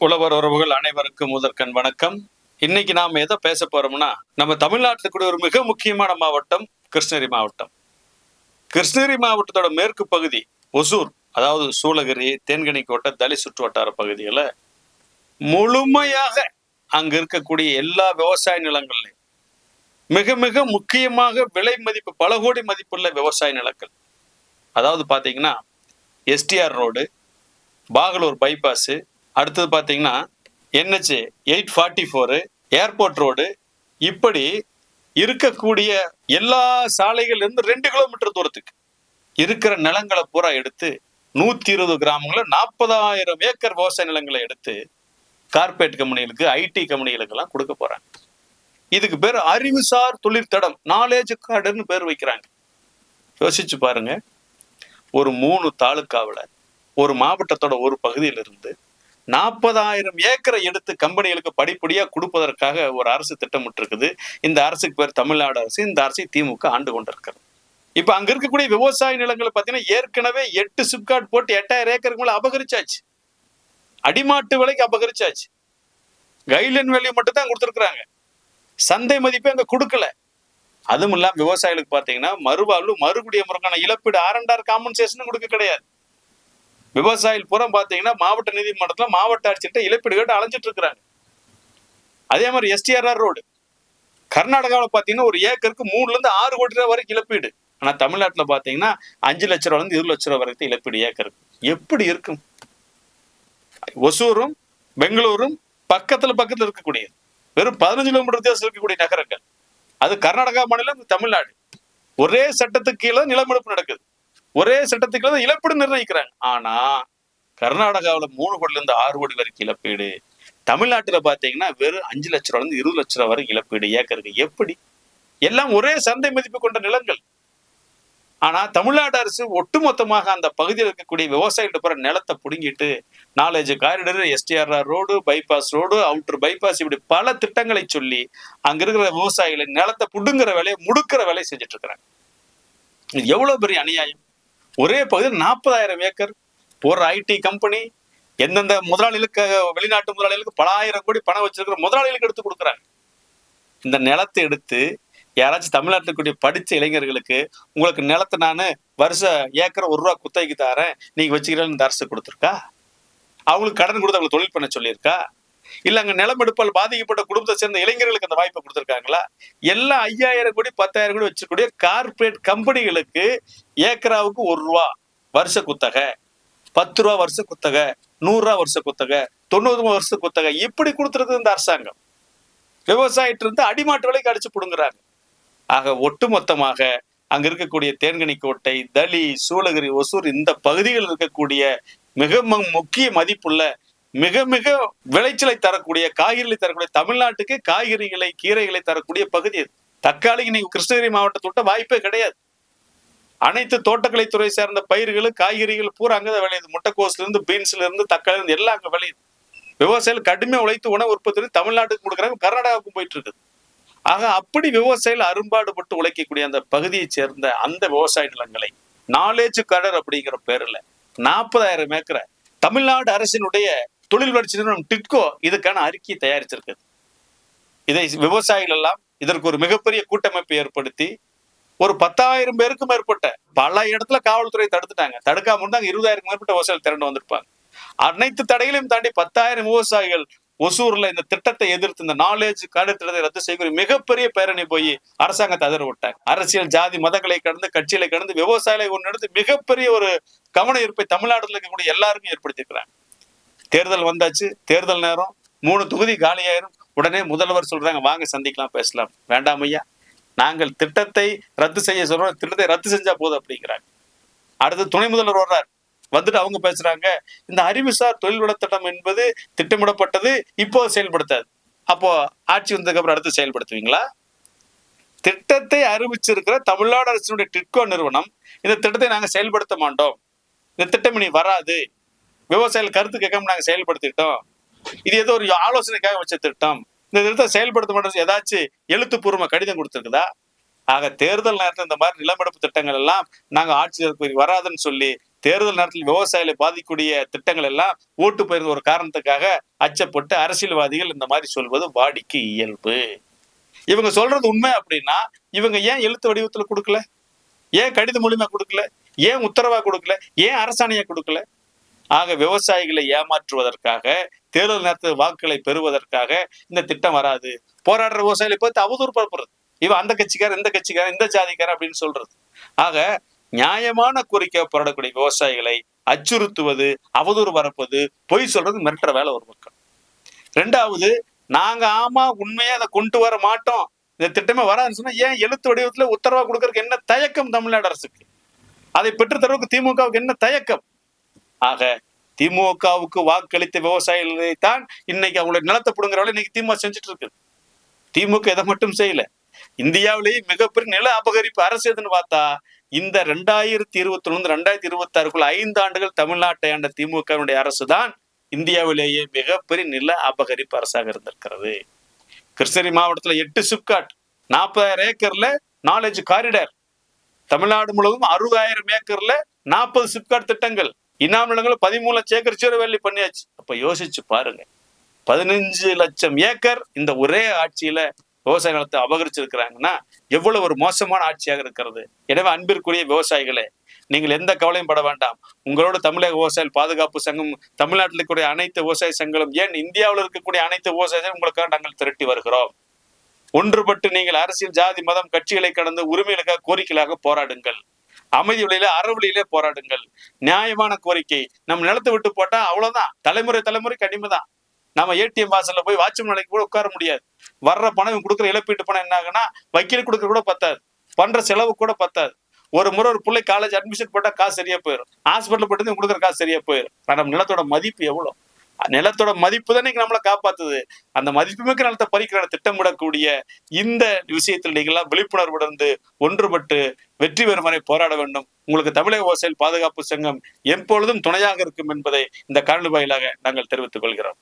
உழவர் உறவுகள் அனைவருக்கும் முதற்கண் வணக்கம். இன்னைக்கு நாம எதை பேச போறோம்னா, நம்ம தமிழ்நாட்டுக்கு ஒரு மிக முக்கியமான மாவட்டம் கிருஷ்ணகிரி மாவட்டம். கிருஷ்ணகிரி மாவட்டத்தோட மேற்கு பகுதி ஒசூர், அதாவது சூளகிரி, தேன்கனிக்கோட்டை, தளி சுற்று வட்டார பகுதிகளை முழுமையாக அங்க இருக்கக்கூடிய எல்லா விவசாய நிலங்கள்லையும் மிக மிக முக்கியமாக விலை மதிப்பு பல கோடி மதிப்புள்ள விவசாய நிலங்கள். அதாவது பாத்தீங்கன்னா எஸ்டிஆர் ரோடு, பாகலூர் பைபாஸ், அடுத்தது பார்த்தீங்கன்னா NH 844, ஏர்போர்ட் ரோடு, இப்படி இருக்கக்கூடிய எல்லா சாலைகள் இருந்து 2 கிலோமீட்டர் தூரத்துக்கு இருக்கிற நிலங்களை பூரா எடுத்து 120 கிராமங்கள 40,000 ஏக்கர் விவசாய நிலங்களை எடுத்து கார்பரேட் கம்பெனிகளுக்கு, IT கம்பெனிகளுக்கெல்லாம் கொடுக்க போறாங்க. இதுக்கு பேர் அறிவுசார் தொழிற்தடம், நாலேஜ் கார்டுன்னு பேர் வைக்கிறாங்க. யோசிச்சு பாருங்க, ஒரு 3 தாலுக்காவில் ஒரு மாவட்டத்தோட ஒரு பகுதியிலிருந்து 40,000 ஏக்கரை எடுத்து கம்பெனிகளுக்கு படிப்படியா கொடுப்பதற்காக ஒரு அரசு திட்டமிட்டு இருக்குது. இந்த அரசுக்கு பேர் தமிழ்நாடு அரசு. இந்த அரசை திமுக ஆண்டு கொண்டிருக்கிறது. இப்ப அங்க இருக்கக்கூடிய விவசாய நிலங்களை பார்த்தீங்கன்னா ஏற்கனவே 8 சிப்காட் போட்டு 8,000 ஏக்கருக்கு மேல அபகரிச்சாச்சு. அடிமாட்டு விலைக்கு அபகரிச்சாச்சு. கைட்லைன் வேல்யூ மட்டும் தான் கொடுத்துருக்காங்க. சந்தை மதிப்பே அங்க கொடுக்கல. அதுவும் இல்லாம விவசாயிகளுக்கு பாத்தீங்கன்னா மறுவாழ்வு, மறுகுடியமருக்கான இழப்பீடு, ஆர்என்ஆர் காம்பன்சேஷன் கொடுக்க கிடையாது. விவசாயிகள் புறம் பாத்தீங்கன்னா மாவட்ட நீதிமன்றத்துல மாவட்ட ஆட்சியிட்ட இழப்பீடு கேட்டு அலைஞ்சிட்டு இருக்கிறாங்க. அதே மாதிரி எஸ்டிஆர் ரோடு கர்நாடகாவில் பாத்தீங்கன்னா ஒரு ஏக்கருக்கு 3-6 கோடி ரூபாய் வரைக்கும் இழப்பீடு. ஆனா தமிழ்நாட்டுல பாத்தீங்கன்னா 5 லட்ச ரூபாய் 20 லட்ச ரூபாய் வரைக்கும் இழப்பீடு ஏக்கருக்கு. எப்படி இருக்கும்? ஒசூரும் பெங்களூரும் பக்கத்துல இருக்கக்கூடியது, வெறும் 15 கிலோமீட்டர் வித்தியாசம் இருக்கக்கூடிய நகரங்கள். அது கர்நாடகா மாநிலம், தமிழ்நாடு. ஒரே சட்டத்துக்கு கீழே நிலமெடுப்பு நடக்குது, ஒரே சட்டத்துக்கு கீழே இழப்பீடு நிர்ணயிக்கிறாங்க. ஆனா கர்நாடகாவில் 3 கோடில இருந்து 6 கோடி வரைக்கும் இழப்பீடு. தமிழ்நாட்டுல பாத்தீங்கன்னா வெறும் 5 லட்ச ரூபாய் 20 லட்ச ரூபாய் வரைக்கும் இழப்பீடு ஏக்கருக்கு. எப்படி? எல்லாம் ஒரே சந்தை மதிப்பு கொண்ட நிலங்கள். ஆனா தமிழ்நாடு அரசு ஒட்டுமொத்தமாக அந்த பகுதியில் இருக்கக்கூடிய விவசாயிகிட்ட போற நிலத்தை புடுங்கிட்டு knowledge corridor, STR road, bypass road, outer bypass, இப்படி பல திட்டங்களை சொல்லி அங்க இருக்கிற விவசாயிகளை நிலத்தை புடுங்குற வேலையை, முடுக்கிற வேலையை செஞ்சுட்டு இருக்கிறாங்க. இது எவ்வளவு பெரிய அநியாயம்! ஒரே பகுதியில் 40,000 ஏக்கர் ஒரு IT கம்பெனி எந்தெந்த முதலாளிகளுக்கு, வெளிநாட்டு முதலாளிகளுக்கு பல ஆயிரம் கோடி பணம் வச்சிருக்கிற முதலாளிகளுக்கு எடுத்து கொடுக்குறாங்க. இந்த நிலத்தை எடுத்து யாராச்சும் தமிழ்நாட்டில் கூடிய படிச்ச இளைஞர்களுக்கு, உங்களுக்கு நிலத்தை நான் வருஷ ஏக்கர் ₹1 குத்தகைக்கு தரேன், நீங்க வச்சுக்கிறேன்னு இந்த அரசு கொடுத்துருக்கா? அவங்களுக்கு கடன் கொடுத்து அவங்களுக்கு தொழில் பண்ண சொல்லியிருக்கா? இல்ல அங்க நிலம் எடுப்பால் பாதிக்கப்பட்ட குடும்பத்தை சேர்ந்த இளைஞர்களுக்கு அந்த வாய்ப்பை கொடுத்துருக்காங்களா? எல்லாம் 5,000 கோடி 10,000 கோடி வச்சிருக்கூடிய கார்பரேட் கம்பெனிகளுக்கு ஏக்கராவுக்கு ₹1 வருஷ குத்தகை, ₹10 வருஷ குத்தகை, ₹100 வருஷ குத்தகை, ₹90 வருஷ குத்தகை, இப்படி கொடுத்துருக்கு இந்த அரசாங்கம். விவசாயிட்டு இருந்து அடிமாட்டு விலைக்கு அடிச்சு புடுங்குறாங்க. ஆக ஒட்டுமொத்தமாக அங்க இருக்கக்கூடிய தேன்கனிக்கோட்டை, தளி, சூளகிரி, ஒசூர், இந்த பகுதிகளில் இருக்கக்கூடிய மிக முக்கிய மதிப்புள்ள, மிக மிக விளைச்சலை தரக்கூடிய, காய்கறிகளை தரக்கூடிய, தமிழ்நாட்டுக்கு காய்கறிகளை, கீரைகளை தரக்கூடிய பகுதி அது. தக்காளிக்கு நீங்க கிருஷ்ணகிரி மாவட்டத்தோட்ட வாய்ப்பே கிடையாது. அனைத்து தோட்டக்கலைத்துறை சார்ந்த பயிர்கள், காய்கறிகள் பூரா அங்கதான் விளையுது. முட்டைக்கோஸ்ல இருந்து, பீன்ஸ்ல இருந்து, தக்காளி இருந்து எல்லாம் அங்க விளையுது. விவசாயிகள் கடுமையா உழைத்து உணவு உற்பத்தி தமிழ்நாட்டுக்கு கொடுக்குறாங்க, கர்நாடகாவுக்கும் போயிட்டு இருக்குது. ஆக அப்படி விவசாயிகள் அரும்பாடுபட்டு உழைக்கக்கூடிய அந்த பகுதியை சேர்ந்த அந்த விவசாய நிலங்களை நாலேஜ் கடர் அப்படிங்கிற பேர்ல 40,000 ஏக்கரை தமிழ்நாடு அரசினுடைய தொழில் வளர்ச்சி நிறுவனம் டிட்கோ இதுக்கான அறிக்கையை தயாரிச்சிருக்கு. இதை விவசாயிகள் எல்லாம் இதற்கு ஒரு மிகப்பெரிய கூட்டமைப்பை ஏற்படுத்தி ஒரு 10,000 பேருக்கும் மேற்பட்ட, பல இடத்துல காவல்துறை தடுத்துட்டாங்க. தடுக்காம இருந்தாங்க 20,000 மேற்பட்ட விவசாயிகள் திரண்டு வந்திருப்பாங்க. அனைத்து தடைகளையும் தாண்டி 10,000 விவசாயிகள் ஒசூர்ல இந்த திட்டத்தை எதிர்த்து, இந்த நாலேஜ் கார்டு திட்டத்தை ரத்து செய்யக்கூடிய மிகப்பெரிய பேரணி போய் அரசாங்கத்தை அதிர விட்டாங்க. அரசியல், ஜாதி, மதங்களை கடந்து, கட்சிகளை கடந்து விவசாயிகளை ஒன்னெடுத்து மிகப்பெரிய ஒரு கவன ஈர்ப்பை தமிழ்நாட்டில் இருக்கக்கூடிய எல்லாருக்கும் ஏற்படுத்திக்கிறாங்க. தேர்தல் வந்தாச்சு, தேர்தல் நேரம், 3 தொகுதி காலியாயிரும். உடனே முதல்வர் சொல்றாங்க, வாங்க சந்திக்கலாம், பேசலாம். வேண்டாம் ஐயா, நாங்கள் திட்டத்தை ரத்து செய்ய சொல்றோம், திட்டத்தை ரத்து செஞ்சா போதும் அப்படிங்கிறாங்க. அடுத்து துணை முதல்வர் வர்றார், வந்துட்டு அவங்க பேசுறாங்க, இந்த அறிவுசார் தொழில் வளத்திட்டம் என்பது திட்டமிடப்பட்டது, இப்போ செயல்படுத்தாது. அப்போ ஆட்சி வந்ததுக்கு அப்புறம் அடுத்து செயல்படுத்துவீங்களா? திட்டத்தை அறிவிச்சிருக்கிற தமிழ்நாடு அரசினுடைய டிட்கோ நிறுவனம் இந்த திட்டத்தை நாங்க செயல்படுத்த மாட்டோம், இந்த திட்டம் இனி வராது, விவசாயிகள் கருத்து கேட்காம நாங்க செயல்படுத்திட்டோம், இது ஏதோ ஒரு ஆலோசனைக்காக வச்ச திட்டம், இந்த திட்டத்தை செயல்படுத்த மாட்டோம், ஏதாச்சும் எழுத்துப்பூர்வ கடிதம் கொடுத்திருக்குதா? ஆக தேர்தல் நேரத்தில் இந்த மாதிரி நிலமெடுப்பு திட்டங்கள் எல்லாம் நாங்க ஆட்சி வராதுன்னு சொல்லி தேர்தல் நேரத்தில் விவசாயிகளை பாதிக்கக்கூடிய திட்டங்கள் எல்லாம் ஓட்டு பயிர்ந்த ஒரு காரணத்துக்காக அச்சப்பட்டு அரசியல்வாதிகள் இந்த மாதிரி சொல்வது வாடிக்கை இயல்பு. இவங்க சொல்றது உண்மை அப்படின்னா இவங்க ஏன் எழுத்து வடிவத்துல கொடுக்கல, ஏன் கடித மூலியமா கொடுக்கல, ஏன் உத்தரவா கொடுக்கல, ஏன் அரசாணையா கொடுக்கல? ஆக விவசாயிகளை ஏமாற்றுவதற்காக, தேர்தல் நேரத்தில் வாக்குகளை பெறுவதற்காக இந்த திட்டம் வராது. போராடுற விவசாயிகளை பார்த்து அவதூறு பரப்புறது, இவன் அந்த கட்சிக்காரன், இந்த கட்சிக்காரன், இந்த ஜாதிக்காரன் அப்படின்னு சொல்றது. ஆக நியாயமான கோரிக்கை போராடக்கூடிய விவசாயிகளை அச்சுறுத்துவது, அவதூறு பரப்புவது, பொய் சொல்றது, மிரட்டுற வேலை ஒரு பக்கம். ரெண்டாவது, நாங்க ஆமா உண்மையா அதை கொண்டு வர மாட்டோம், இந்த திட்டமே வராதுன்னு சொன்னா ஏன் எழுத்து வடிவத்துல உத்தரவா கொடுக்கறதுக்கு என்ன தயக்கம் தமிழ்நாடு அரசுக்கு? அதை பெற்று தருவதற்கு திமுகவுக்கு என்ன தயக்கம்? ஆக திமுகவுக்கு வாக்களித்த விவசாயிகளை தான் இன்னைக்கு அவங்களுடைய நிலத்தை பிடுங்குறவளை இன்னைக்கு திமுக செஞ்சுட்டு இருக்கு. திமுக இதை மட்டும் செய்யல, இந்தியாவிலேயே மிகப்பெரிய நில அபகரிப்பு அரசு எதுன்னு பார்த்தா இந்த 2021 2026 5 ஆண்டுகள் தமிழ்நாட்டை ஆண்ட திமுகவுடைய அரசு தான் இந்தியாவிலேயே மிகப்பெரிய நில அபகரிப்பு அரசாக இருந்திருக்கிறது. கிருஷ்ணகிரி மாவட்டத்தில் 8 சிப்காட், 40,000 ஏக்கர்ல நாலேஜ் காரிடார், தமிழ்நாடு முழுவதும் 60,000 ஏக்கர்ல 40 சிப்காட் திட்டங்கள், இனாம் நிலங்கள் 13 லட்சம் ஏக்கர் சீரவேலி பண்ணியாச்சு. அப்ப யோசிச்சு பாருங்க, 15 லட்சம் ஏக்கர் இந்த ஒரே ஆட்சியில விவசாய நிலத்தை அபகரிச்சிருக்கிறாங்கன்னா எவ்வளவு ஒரு மோசமான ஆட்சியாக இருக்கிறது. எனவே அன்பிற்குரிய விவசாயிகளே, நீங்கள் எந்த கவலையும் பட வேண்டாம். உங்களோட தமிழக விவசாய பாதுகாப்பு சங்கம், தமிழ்நாட்டில் இருக்கக்கூடிய அனைத்து விவசாய சங்கங்களும், ஏன் இந்தியாவில் இருக்கக்கூடிய அனைத்து விவசாயிகளும் உங்களுக்காக நாங்கள் திரட்டி வருகிறோம். ஒன்றுபட்டு நீங்கள் அரசியல், ஜாதி, மதம், கட்சிகளை கடந்து உரிமைகளுக்காக, கோரிக்கையாக போராடுங்கள். அமைதி வழியில, அறவழியிலே போராடுங்கள். நியாயமான கோரிக்கை. நம்ம நிலத்தை விட்டு போட்டா அவ்வளவுதான், தலைமுறை கடிமைதான். நம்ம ஏடிஎம் வாசல்ல போய் வாட்ச்மேன் வேலைக்கு கூட உட்கார முடியாது. வர்ற பணம், கொடுக்குற இழப்பீட்டு பணம் என்ன ஆகுன்னா வக்கீல் கொடுக்கற கூட பத்தாது, பண்ற செலவு கூட பத்தாது. ஒரு முறை ஒரு பிள்ளை காலேஜ் அட்மிஷன் போட்டா காசு சரியா போயிடும், ஹாஸ்பிட்டல் போட்டு கொடுக்குற காசு சரியா போயிடும். நம்ம நிலத்தோட மதிப்பு எவ்வளவு? நிலத்தோட மதிப்பு தான் இன்னைக்கு நம்மளை காப்பாத்துது. அந்த மதிப்புமிக்க நிலத்தை பறிக்கிற திட்டமிடக்கூடிய இந்த விஷயத்தில் நீங்களாம் விழிப்புணர்வுடன் ஒன்றுபட்டு வெற்றி பெறும் வரை போராட வேண்டும். உங்களுக்கு தமிழக விவசாயிகள் பாதுகாப்பு சங்கம் எப்பொழுதும் துணையாக இருக்கும் என்பதை இந்த காணொலி வாயிலாக நாங்கள் தெரிவித்துக் கொள்கிறோம்.